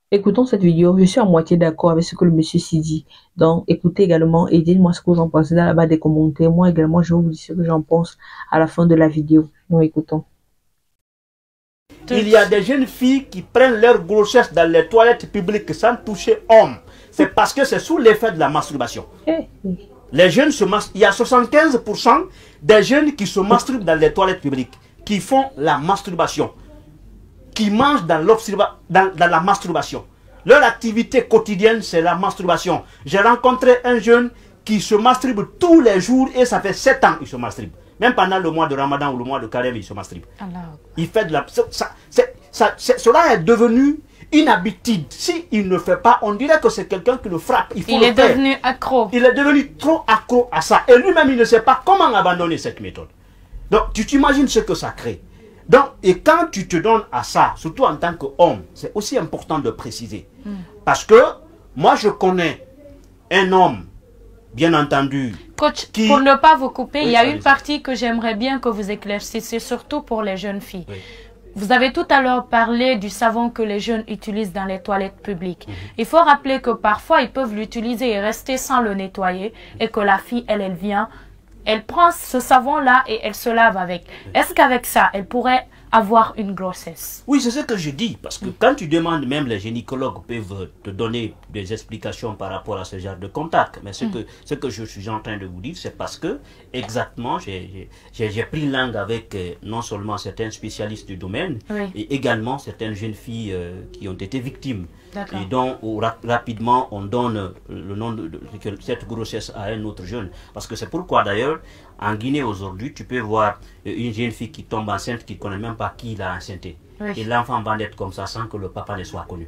Écoutons cette vidéo. Je suis à moitié d'accord avec ce que le monsieur s'y dit. Donc, écoutez également et dites-moi ce que vous en pensez dans la barre des commentaires. Moi également, je vais vous dire ce que j'en pense à la fin de la vidéo. Nous écoutons. Il y a des jeunes filles qui prennent leur grossesse dans les toilettes publiques sans toucher homme. C'est parce que c'est sous l'effet de la masturbation. Les jeunes se masturbent. Il y a 75% des jeunes qui se masturbent dans les toilettes publiques, qui font la masturbation, qui mangent dans la masturbation. Leur activité quotidienne, c'est la masturbation. J'ai rencontré un jeune qui se masturbe tous les jours et ça fait 7 ans qu'il se masturbe. Même pendant le mois de Ramadan ou le mois de Carême, il se masturbe. Il fait de la... cela est devenu une habitude. S'il ne fait pas, on dirait que c'est quelqu'un qui le frappe. Il est devenu accro. Il est devenu trop accro à ça. Et lui-même, il ne sait pas comment abandonner cette méthode. Donc, tu t'imagines ce que ça crée. Donc, et quand tu te donnes à ça, surtout en tant qu'homme, c'est aussi important de préciser. Parce que moi, je connais un homme, bien entendu. Coach, pour ne pas vous couper, il y a une partie que j'aimerais bien que vous éclaircissiez, surtout pour les jeunes filles. Oui. Vous avez tout à l'heure parlé du savon que les jeunes utilisent dans les toilettes publiques. Il faut rappeler que parfois, ils peuvent l'utiliser et rester sans le nettoyer et que la fille, elle vient, elle prend ce savon-là et elle se lave avec. Est-ce qu'avec ça, elle pourrait avoir une grossesse? Oui, c'est ce que je dis. Parce que quand tu demandes, même les gynécologues peuvent te donner des explications par rapport à ce genre de contact. Mais ce que je suis en train de vous dire, c'est parce que, exactement, j'ai pris langue avec non seulement certains spécialistes du domaine, et également certaines jeunes filles qui ont été victimes. Et donc, rapidement, on donne le nom de cette grossesse à un autre jeune. Parce que c'est pourquoi, d'ailleurs, en Guinée aujourd'hui, tu peux voir une jeune fille qui tombe enceinte, qui ne connaît même pas qui l'a enceinté. Et l'enfant va naître comme ça sans que le papa ne soit connu.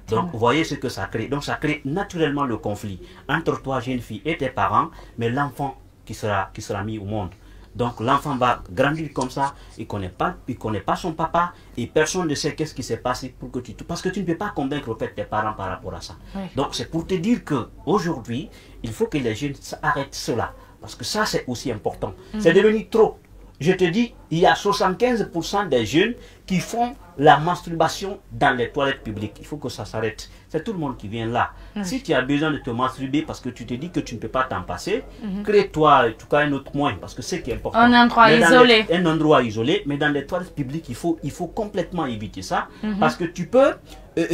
Donc, vous voyez ce que ça crée. Donc, ça crée naturellement le conflit entre toi, jeune fille, et tes parents, mais l'enfant qui sera mis au monde. Donc l'enfant va grandir comme ça, il ne connaît pas son papa et personne ne sait qu'est-ce qui s'est passé pour que parce que tu ne peux pas convaincre en fait, tes parents par rapport à ça. Donc c'est pour te dire qu'aujourd'hui, il faut que les jeunes arrêtent cela. Parce que ça c'est aussi important. C'est devenu trop. Je te dis, il y a 75% des jeunes qui font la masturbation dans les toilettes publiques. Il faut que ça s'arrête. C'est tout le monde qui vient là. Si tu as besoin de te masturber parce que tu te dis que tu ne peux pas t'en passer, crée-toi en tout cas un autre moyen. Parce que c'est qui est important. Un endroit isolé. Un endroit isolé. Mais dans les toilettes publiques, il faut complètement éviter ça. Parce que tu peux,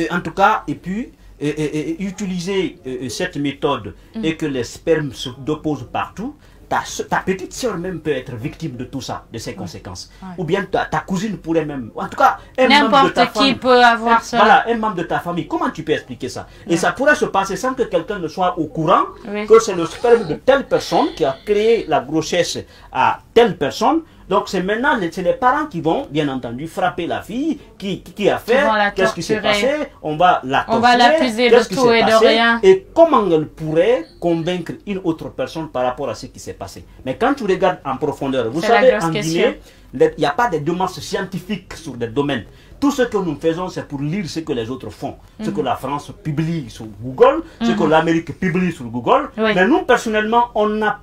en tout cas, et puis, utiliser cette méthode et que les spermes se déposent partout. Ta petite soeur même peut être victime de tout ça, de ces conséquences. Ou bien ta cousine pourrait même... En tout cas, un membre de ta famille. N'importe qui peut avoir ça. Voilà, un membre de ta famille. Comment tu peux expliquer ça? Et ça pourrait se passer sans que quelqu'un ne soit au courant que c'est le sperme de telle personne qui a créé la grossesse à telle personne. Donc c'est maintenant c'est les parents qui vont, bien entendu, frapper la fille, qui a fait, qu'est-ce qui s'est passé, on va la torturer, on va l'accuser de tout et de rien. Et comment elle pourrait convaincre une autre personne par rapport à ce qui s'est passé. Mais quand tu regardes en profondeur, vous savez, en Guinée, il n'y a pas de démarches scientifiques sur des domaines. Tout ce que nous faisons, c'est pour lire ce que les autres font. Ce que la France publie sur Google, ce que l'Amérique publie sur Google. Mais nous, personnellement,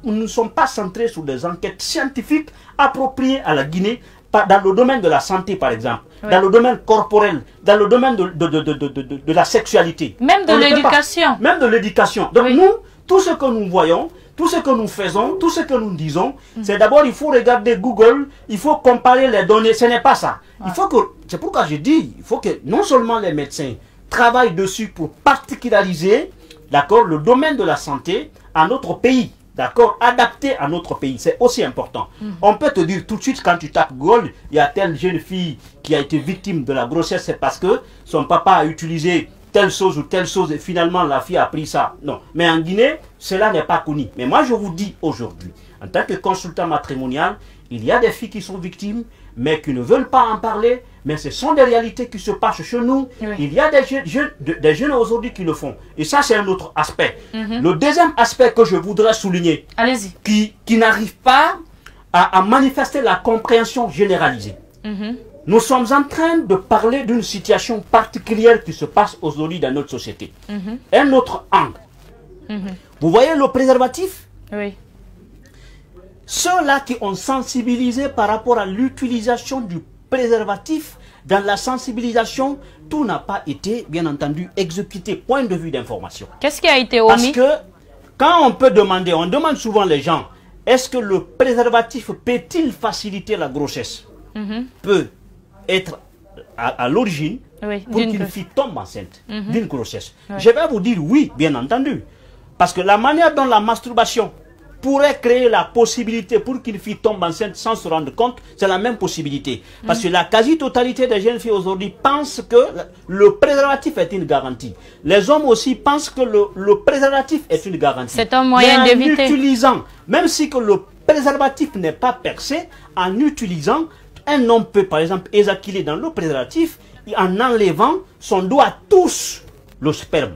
nous ne sommes pas centrés sur des enquêtes scientifiques appropriées à la Guinée, dans le domaine de la santé, par exemple, dans le domaine corporel, dans le domaine de la sexualité. Même de l'éducation. Même de l'éducation. Donc nous, tout ce que nous voyons, tout ce que nous faisons, tout ce que nous disons, c'est d'abord, il faut regarder Google, il faut comparer les données. Ce n'est pas ça. Il faut que, c'est pourquoi je dis, il faut que non seulement les médecins travaillent dessus pour particulariser, d'accord, le domaine de la santé à notre pays, d'accord, adapté à notre pays. C'est aussi important. On peut te dire tout de suite, quand tu tapes Google, il y a telle jeune fille qui a été victime de la grossesse, c'est parce que son papa a utilisé telle chose ou telle chose et finalement la fille a pris ça. Non. Mais en Guinée, cela n'est pas connu. Mais moi, je vous dis aujourd'hui, en tant que consultant matrimonial, il y a des filles qui sont victimes, mais qui ne veulent pas en parler. Mais ce sont des réalités qui se passent chez nous. Il y a des jeunes aujourd'hui qui le font. Et ça, c'est un autre aspect. Le deuxième aspect que je voudrais souligner, qui n'arrive pas à manifester la compréhension généralisée. Nous sommes en train de parler d'une situation particulière qui se passe aujourd'hui dans notre société. Un autre angle. Vous voyez le préservatif? Oui. Ceux-là qui ont sensibilisé par rapport à l'utilisation du préservatif dans la sensibilisation, tout n'a pas été, bien entendu, exécuté. Point de vue d'information. Qu'est-ce qui a été Parce omis? que quand on peut demander, on demande souvent les gens, est-ce que le préservatif peut-il faciliter la grossesse? Peut être à l'origine pour qu'une fille tombe enceinte d'une grossesse. Je vais vous dire oui, bien entendu. Parce que la manière dont la masturbation pourrait créer la possibilité pour qu'une fille tombe enceinte sans se rendre compte, c'est la même possibilité. Parce que la quasi-totalité des jeunes filles aujourd'hui pensent que le préservatif est une garantie. Les hommes aussi pensent que le préservatif est une garantie. C'est un moyen d'éviter. Utilisant, même si que le préservatif n'est pas percé, en utilisant, un homme peut par exemple éjaculer dans le préservatif en enlevant, son doigt touche le sperme.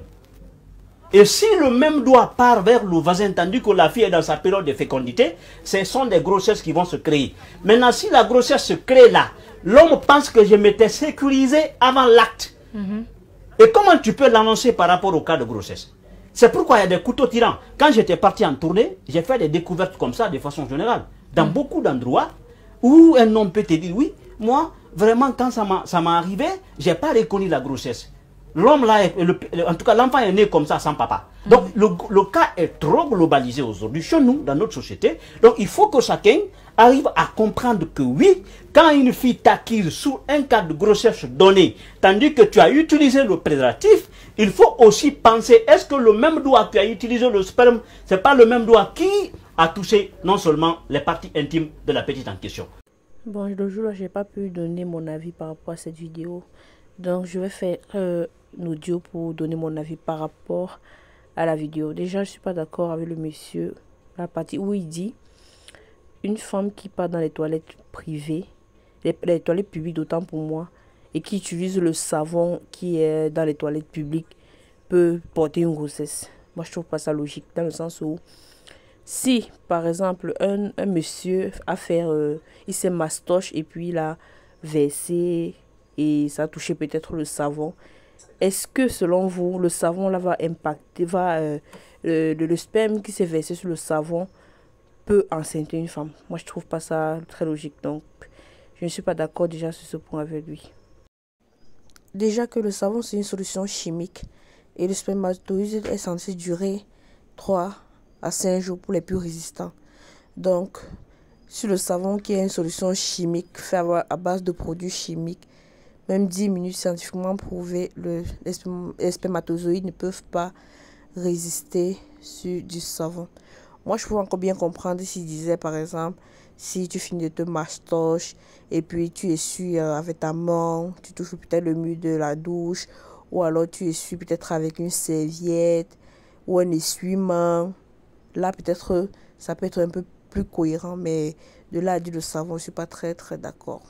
Et si le même doigt part vers le voisin tandis que la fille est dans sa période de fécondité, ce sont des grossesses qui vont se créer. Maintenant, si la grossesse se crée là, l'homme pense que je m'étais sécurisé avant l'acte. Et comment tu peux l'annoncer par rapport au cas de grossesse? C'est pourquoi il y a des couteaux tirants. Quand j'étais parti en tournée, j'ai fait des découvertes comme ça de façon générale. Dans beaucoup d'endroits où un homme peut te dire, oui, moi, vraiment, quand ça m'a arrivé, je n'ai pas reconnu la grossesse. L'homme là, en tout cas l'enfant est né comme ça sans papa. Donc le cas est trop globalisé aujourd'hui chez nous, dans notre société. Donc il faut que chacun arrive à comprendre que oui, quand une fille t'acquise sous un cas de grossesse donné, tandis que tu as utilisé le préservatif, il faut aussi penser, est-ce que le même doigt qui a utilisé le sperme, c'est pas le même doigt qui a touché non seulement les parties intimes de la petite en question? Bon, le jour là, j'ai pas pu donner mon avis par rapport à cette vidéo. Donc je vais faire un audio pour donner mon avis par rapport à la vidéo. Déjà, je suis pas d'accord avec le monsieur, la partie où il dit une femme qui part dans les toilettes privées, les toilettes publiques d'autant pour moi, et qui utilise le savon qui est dans les toilettes publiques peut porter une grossesse. Moi, je trouve pas ça logique, dans le sens où si, par exemple, un monsieur a fait, il s'est mastoche et puis il a versé et ça a touché peut-être le savon, est-ce que selon vous, le savon là va impacter, le sperme qui s'est versé sur le savon peut enceinter une femme? Moi, je trouve pas ça très logique, donc je ne suis pas d'accord déjà sur ce point avec lui. Déjà que le savon c'est une solution chimique et le spermatozoïde est censé durer 3 à 5 jours pour les plus résistants. Donc, sur le savon qui est une solution chimique fait à base de produits chimiques, même 10 minutes scientifiquement prouvé, les spermatozoïdes ne peuvent pas résister sur du savon. Moi, je peux encore bien comprendre s'il disait, par exemple, si tu finis de te mastoche et puis tu essuies avec ta main, tu touches peut-être le mur de la douche, ou alors tu essuies peut-être avec une serviette ou un essuie-main. Là, peut-être, ça peut être un peu plus cohérent, mais de là à dire le savon, je ne suis pas très d'accord.